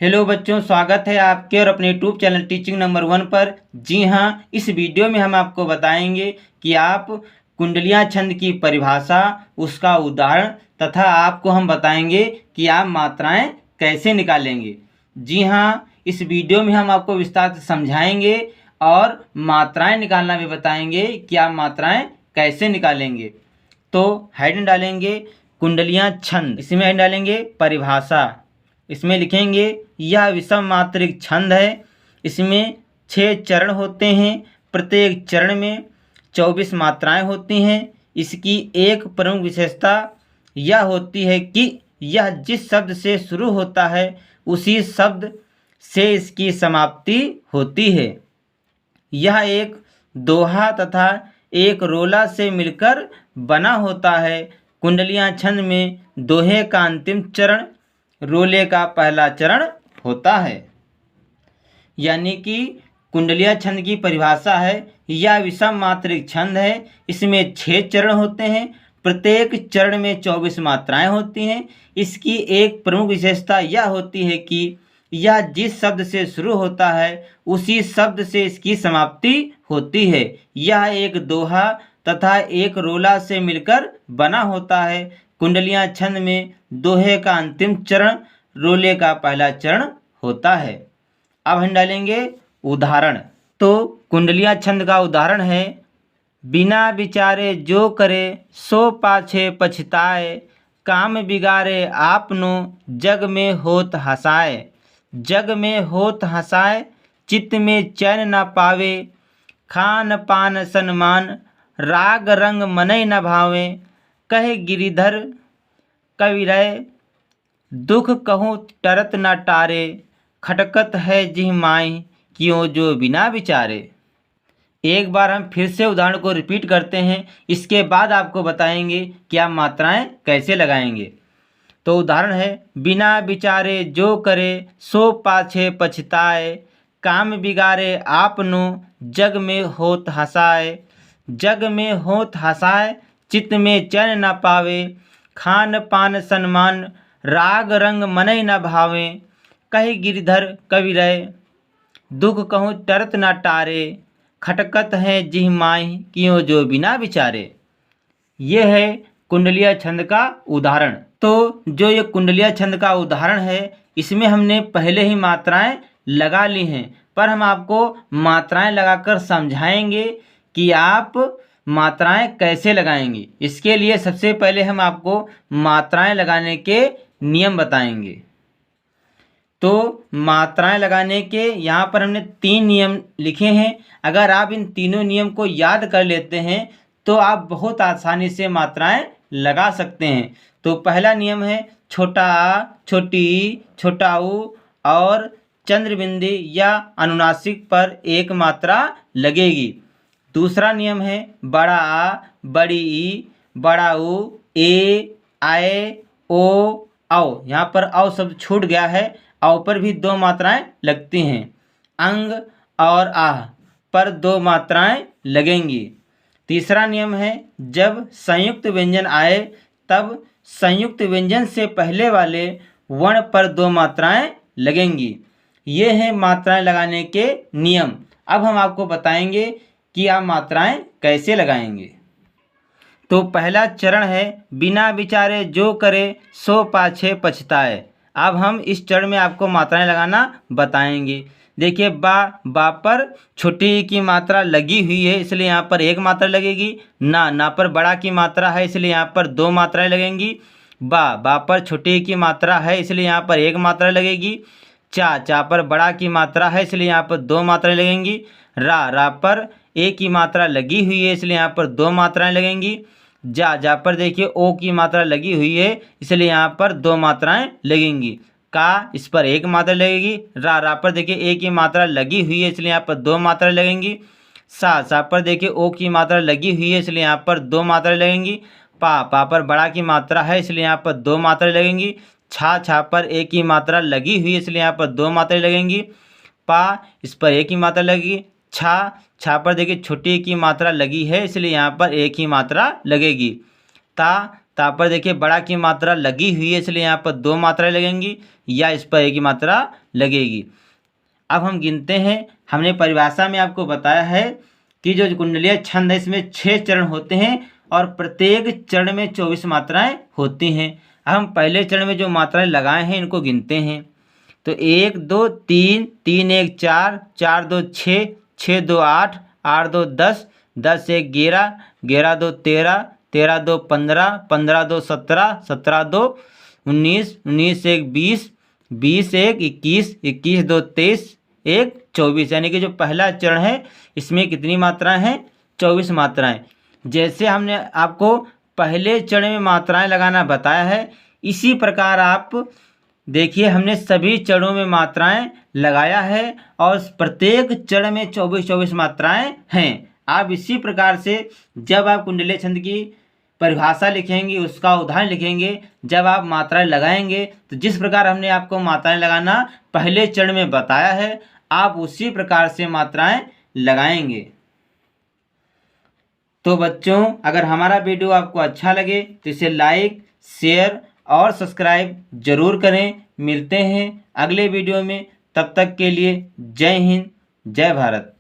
Hello बच्चों, स्वागत है आपके और अपने यूट्यूब चैनल टीचिंग नंबर 1 पर। जी हाँ, इस वीडियो में हम आपको बताएंगे कि आप कुंडलियाँ छंद की परिभाषा, उसका उदाहरण तथा आपको हम बताएंगे कि आप मात्राएं कैसे निकालेंगे। जी हाँ, इस वीडियो में हम आपको विस्तार से समझाएंगे और मात्राएं निकालना भी बताएंगे कि आप मात्राएं कैसे निकालेंगे। तो हेडिंग डालेंगे कुंडलियाँ छंद, इसमें हेडिंग डालेंगे परिभाषा, इसमें लिखेंगे यह विषम मात्रिक छंद है। इसमें 6 चरण होते हैं, प्रत्येक चरण में 24 मात्राएं होती हैं। इसकी एक प्रमुख विशेषता यह होती है कि यह जिस शब्द से शुरू होता है उसी शब्द से इसकी समाप्ति होती है। यह एक दोहा तथा एक रोला से मिलकर बना होता है। कुंडलियाँ छंद में दोहे का अंतिम चरण, रोले का पहला चरण होता है। यानी कि कुंडलिया छंद की परिभाषा है, यह विषम मात्रिक छंद है। इसमें 6 चरण होते हैं, प्रत्येक चरण में 24 मात्राएं होती हैं। इसकी एक प्रमुख विशेषता यह होती है कि यह जिस शब्द से शुरू होता है उसी शब्द से इसकी समाप्ति होती है। यह एक दोहा तथा एक रोला से मिलकर बना होता है। कुंडलियाँ छंद में दोहे का अंतिम चरण, रोले का पहला चरण होता है। अब हम डालेंगे उदाहरण। तो कुंडलियाँ छंद का उदाहरण है, बिना विचारे जो करे सो पाछे पछताए, काम बिगाड़े आपनो जग में होत हंसाए। जग में होत हंसाए, चित्त में चैन न पावे, खान पान सन्मान राग रंग मनई न भावे। कहे गिरिधर कविरय दुख कहूँ टरत न टारे, खटकत है जिह माई क्यों जो बिना विचारे। एक बार हम फिर से उदाहरण को रिपीट करते हैं, इसके बाद आपको बताएंगे कि आप मात्राएं कैसे लगाएंगे। तो उदाहरण है, बिना विचारे जो करे सो पाछे पछताए, काम बिगाड़े आपनो जग में होत हंसाए। जग में होत हंसाए, चित्त में चैन न पावे, खान पान सन्मान राग रंग मनई न भावे। कहे गिरिधर कविरय दुख कहूँ टरत न टारे, खटकत है जिह माही क्यों जो बिना विचारे। ये है कुंडलिया छंद का उदाहरण। तो जो ये कुंडलिया छंद का उदाहरण है, इसमें हमने पहले ही मात्राएं लगा ली हैं, पर हम आपको मात्राएं लगाकर समझाएंगे कि आप मात्राएं कैसे लगाएंगे। इसके लिए सबसे पहले हम आपको मात्राएं लगाने के नियम बताएंगे। तो मात्राएं लगाने के यहाँ पर हमने 3 नियम लिखे हैं। अगर आप इन तीनों नियम को याद कर लेते हैं तो आप बहुत आसानी से मात्राएं लगा सकते हैं। तो पहला नियम है, छोटा आ, छोटी ई, छोटा ऊ और चंद्रबिंदी या अनुनासिक पर एक मात्रा लगेगी। दूसरा नियम है, बड़ा आ, बड़ी ई, बड़ा ऊ, ए, आए, ओ, औ। यहाँ पर औ शब्द छूट गया है, औ पर भी 2 मात्राएं लगती हैं। अंग और आह पर 2 मात्राएं लगेंगी। तीसरा नियम है, जब संयुक्त व्यंजन आए तब संयुक्त व्यंजन से पहले वाले वर्ण पर 2 मात्राएं लगेंगी। ये हैं मात्राएं लगाने के नियम। अब हम आपको बताएंगे कि आप मात्राएं कैसे लगाएंगे। तो पहला चरण है, बिना विचारे जो करे सो पाछे पछताए। अब हम इस चरण में आपको मात्राएं लगाना बताएंगे। देखिए, बा पर छोटी ई की मात्रा लगी हुई है, इसलिए यहाँ पर 1 मात्रा लगेगी। ना पर बड़ा की मात्रा है, इसलिए यहाँ पर 2 मात्राएं लगेंगी। बा पर छोटी ई की मात्रा है, इसलिए यहाँ पर 1 मात्रा लगेगी। चा पर बड़ा की मात्रा है, इसलिए यहाँ पर 2 मात्राएं लगेंगी। रा पर ए की मात्रा लगी हुई है, इसलिए यहाँ पर 2 मात्राएं लगेंगी। जा पर देखिए ओ की मात्रा लगी हुई है, इसलिए यहाँ पर 2 मात्राएं लगेंगी। का, इस पर 1 मात्रा लगेगी। रा पर देखिए ए की मात्रा लगी हुई है, इसलिए यहाँ पर 2 मात्रा लगेंगी। सा पर देखिए ओ की मात्रा लगी हुई है, इसलिए यहाँ पर 2 मात्रा लगेंगी। पा पर बड़ा की मात्रा है, इसलिए यहाँ पर 2 मात्रा लगेंगी। छा पर ए की मात्रा लगी हुई है, इसलिए यहाँ पर 2 मात्रा लगेंगी। पा, इस पर 1 की मात्रा लगेगी। छा पर देखिए छोटी की मात्रा लगी है, इसलिए यहाँ पर 1 ही मात्रा लगेगी। ता तो यहाँ पर देखिए बड़ा की मात्रा लगी हुई है, इसलिए यहाँ पर 2 मात्राएं लगेंगी, या इस पर 1 की मात्रा लगेगी। अब हम गिनते हैं। हमने परिभाषा में आपको बताया है कि जो कुंडलीय छंद है इसमें 6 चरण होते हैं और प्रत्येक चरण में 24 मात्राएं होती हैं। अब हम पहले चरण में जो मात्राएं लगाए हैं इनको गिनते हैं। तो 1 2 3 3 1 4 4 2 6 6 2 8 8 2 10 10 1 11 11 2 13 13 2 15 15 2 17 17 2 19 19 1 20 20 1 21 21 2 23 1 24, यानी कि जो पहला चरण है इसमें कितनी मात्राएं हैं? 24 मात्राएं। जैसे हमने आपको पहले चरण में मात्राएं लगाना बताया है, इसी प्रकार आप देखिए हमने सभी चरणों में मात्राएं लगाया है और प्रत्येक चरण में 24 मात्राएं हैं। आप इसी प्रकार से जब आप कुंडलीय छंद की परिभाषा लिखेंगे, उसका उदाहरण लिखेंगे, जब आप मात्राएं लगाएंगे तो जिस प्रकार हमने आपको मात्राएं लगाना पहले चरण में बताया है, आप उसी प्रकार से मात्राएं लगाएंगे। तो बच्चों, अगर हमारा वीडियो आपको अच्छा लगे तो इसे लाइक, शेयर और सब्सक्राइब जरूर करें। मिलते हैं अगले वीडियो में, तब तक के लिए जय हिंद, जय भारत।